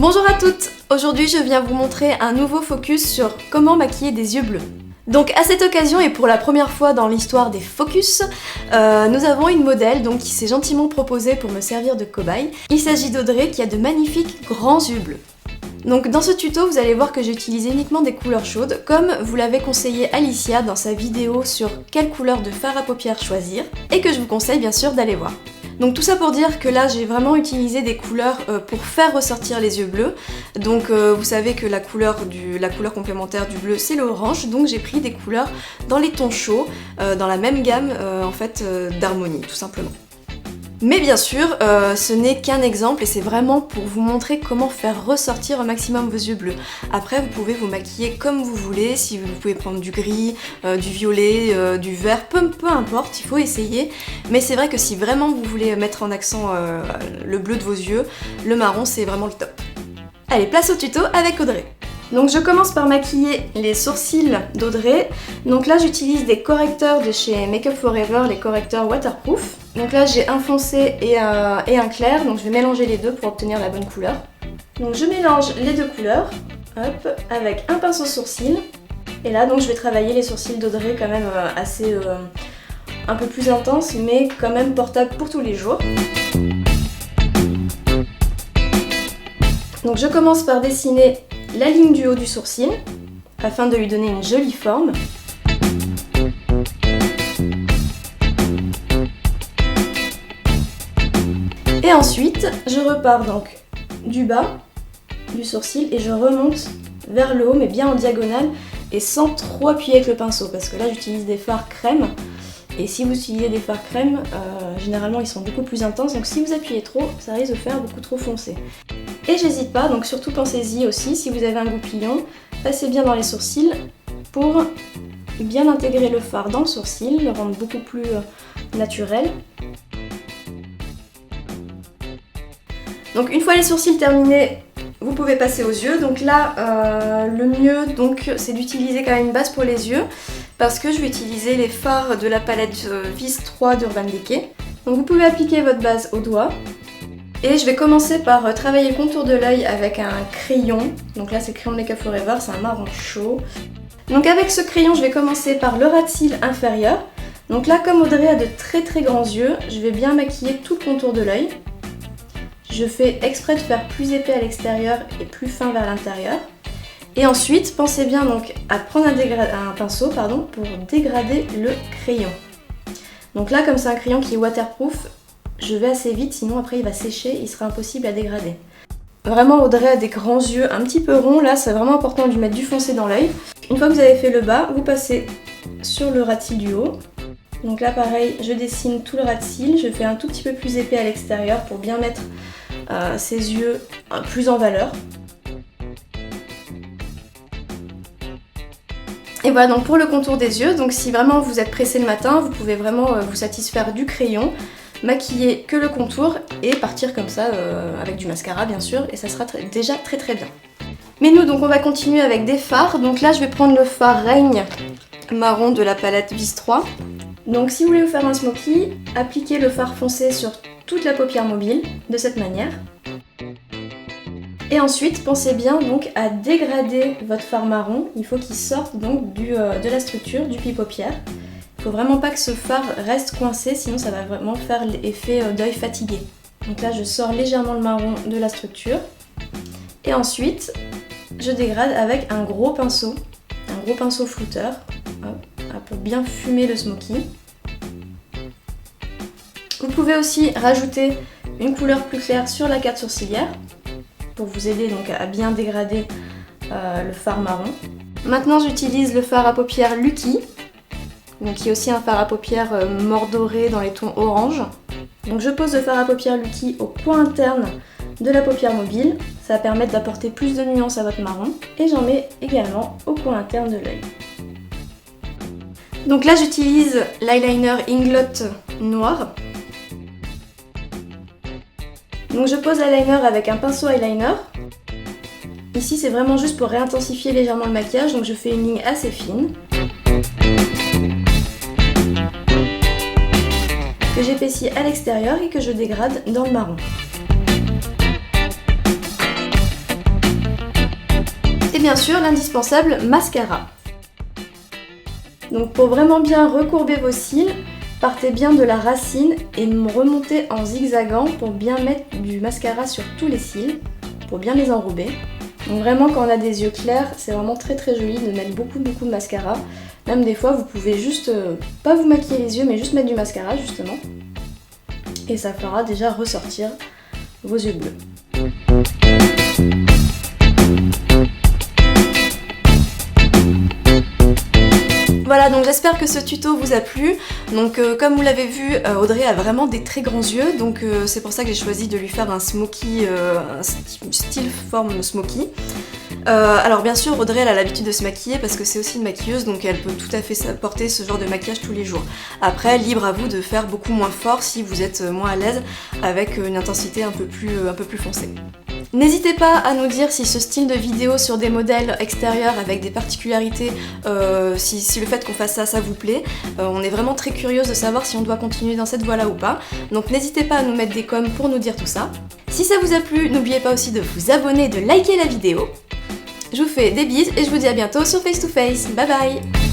Bonjour à toutes! Aujourd'hui je viens vous montrer un nouveau focus sur comment maquiller des yeux bleus. Donc à cette occasion et pour la première fois dans l'histoire des focus, nous avons une modèle qui s'est gentiment proposée pour me servir de cobaye. Il s'agit d'Audrey qui a de magnifiques grands yeux bleus. Donc dans ce tuto vous allez voir que j'ai utilisé uniquement des couleurs chaudes comme vous l'avait conseillé Alicia dans sa vidéo sur quelle couleur de fard à paupières choisir et que je vous conseille bien sûr d'aller voir. Donc tout ça pour dire que là j'ai vraiment utilisé des couleurs pour faire ressortir les yeux bleus. Donc vous savez que la couleur complémentaire du bleu c'est l'orange, donc j'ai pris des couleurs dans les tons chauds, dans la même gamme d'harmonie tout simplement. Mais bien sûr, ce n'est qu'un exemple et c'est vraiment pour vous montrer comment faire ressortir au maximum vos yeux bleus. Après, vous pouvez vous maquiller comme vous voulez, si vous pouvez prendre du gris, du violet, du vert, peu importe, il faut essayer. Mais c'est vrai que si vraiment vous voulez mettre en accent le bleu de vos yeux, le marron c'est vraiment le top. Allez, place au tuto avec Audrey. Donc je commence par maquiller les sourcils d'Audrey. Donc là j'utilise des correcteurs de chez Make Up For Ever, les correcteurs waterproof. Donc là j'ai un foncé et un clair, donc je vais mélanger les deux pour obtenir la bonne couleur. Donc je mélange les deux couleurs, hop, avec un pinceau sourcil. Et là donc je vais travailler les sourcils d'Audrey quand même assez un peu plus intense, mais quand même portable pour tous les jours. Donc je commence par dessiner la ligne du haut du sourcil afin de lui donner une jolie forme. Et ensuite, je repars donc du bas du sourcil et je remonte vers le haut mais bien en diagonale et sans trop appuyer avec le pinceau parce que là j'utilise des fards crème et si vous utilisez des fards crème, généralement ils sont beaucoup plus intenses donc si vous appuyez trop, ça risque de faire beaucoup trop foncé. Et j'hésite pas, donc surtout pensez-y aussi, si vous avez un goupillon, passez bien dans les sourcils pour bien intégrer le fard dans le sourcil, le rendre beaucoup plus naturel. Donc une fois les sourcils terminés, vous pouvez passer aux yeux. Donc là, le mieux c'est d'utiliser quand même une base pour les yeux parce que je vais utiliser les fards de la palette Vis 3 d'Urban Decay. Donc vous pouvez appliquer votre base au doigt. Et je vais commencer par travailler le contour de l'œil avec un crayon. Donc là c'est le crayon de Make Up For Ever, c'est un marron chaud. Donc avec ce crayon je vais commencer par le ras de cils inférieur. Donc là comme Audrey a de très grands yeux, je vais bien maquiller tout le contour de l'œil. Je fais exprès de faire plus épais à l'extérieur et plus fin vers l'intérieur. Et ensuite pensez bien donc à prendre un pinceau pour dégrader le crayon. Donc là comme c'est un crayon qui est waterproof, je vais assez vite, sinon après il va sécher, il sera impossible à dégrader. Vraiment Audrey a des grands yeux un petit peu ronds, là c'est vraiment important de lui mettre du foncé dans l'œil. Une fois que vous avez fait le bas, vous passez sur le ras de cils du haut. Donc là pareil, je dessine tout le ras de cils, je fais un tout petit peu plus épais à l'extérieur pour bien mettre ses yeux plus en valeur. Et voilà donc pour le contour des yeux, donc si vraiment vous êtes pressé le matin, vous pouvez vraiment vous satisfaire du crayon, maquiller que le contour et partir comme ça avec du mascara bien sûr et ça sera déjà très bien. Mais nous donc on va continuer avec des fards, donc là je vais prendre le fard Règne marron de la palette Vis 3. Donc si vous voulez vous faire un smoky, appliquez le fard foncé sur toute la paupière mobile de cette manière. Et ensuite pensez bien donc à dégrader votre fard marron, il faut qu'il sorte donc de la structure du pli-paupière. Il faut vraiment pas que ce fard reste coincé, sinon ça va vraiment faire l'effet d'œil fatigué. Donc là je sors légèrement le marron de la structure. Et ensuite je dégrade avec un gros pinceau flouteur, pour bien fumer le smoky. Vous pouvez aussi rajouter une couleur plus claire sur la carte sourcilière pour vous aider donc à bien dégrader le fard marron. Maintenant j'utilise le fard à paupières Lucky. Donc qui est aussi un fard à paupières mordoré dans les tons orange. Donc je pose le fard à paupières Lucky au coin interne de la paupière mobile, ça va permettre d'apporter plus de nuances à votre marron. Et j'en mets également au coin interne de l'œil. Donc là j'utilise l'eyeliner Inglot noir. Donc je pose l'eyeliner avec un pinceau eyeliner. Ici c'est vraiment juste pour réintensifier légèrement le maquillage, donc je fais une ligne assez fine. Que j'épaissis à l'extérieur et que je dégrade dans le marron. bien sûr l'indispensable mascara. Donc pour vraiment bien recourber vos cils, partez bien de la racine et remontez en zigzagant pour bien mettre du mascara sur tous les cils, pour bien les enrober. Donc vraiment quand on a des yeux clairs, c'est vraiment très joli de mettre beaucoup de mascara. Même des fois vous pouvez juste, pas vous maquiller les yeux mais juste mettre du mascara justement. Et ça fera déjà ressortir vos yeux bleus. Voilà, donc j'espère que ce tuto vous a plu. Donc comme vous l'avez vu, Audrey a vraiment des très grands yeux, donc c'est pour ça que j'ai choisi de lui faire un smoky, un style forme smoky. Alors bien sûr, Audrey elle a l'habitude de se maquiller parce que c'est aussi une maquilleuse, donc elle peut tout à fait porter ce genre de maquillage tous les jours. Après, libre à vous de faire beaucoup moins fort si vous êtes moins à l'aise avec une intensité un peu plus foncée. N'hésitez pas à nous dire si ce style de vidéo sur des modèles extérieurs avec des particularités, si le fait qu'on fasse ça, ça vous plaît. On est vraiment très curieuse de savoir si on doit continuer dans cette voie-là ou pas. Donc n'hésitez pas à nous mettre des coms pour nous dire tout ça. Si ça vous a plu, n'oubliez pas aussi de vous abonner et de liker la vidéo. Je vous fais des bises et je vous dis à bientôt sur Face to Face. Bye bye!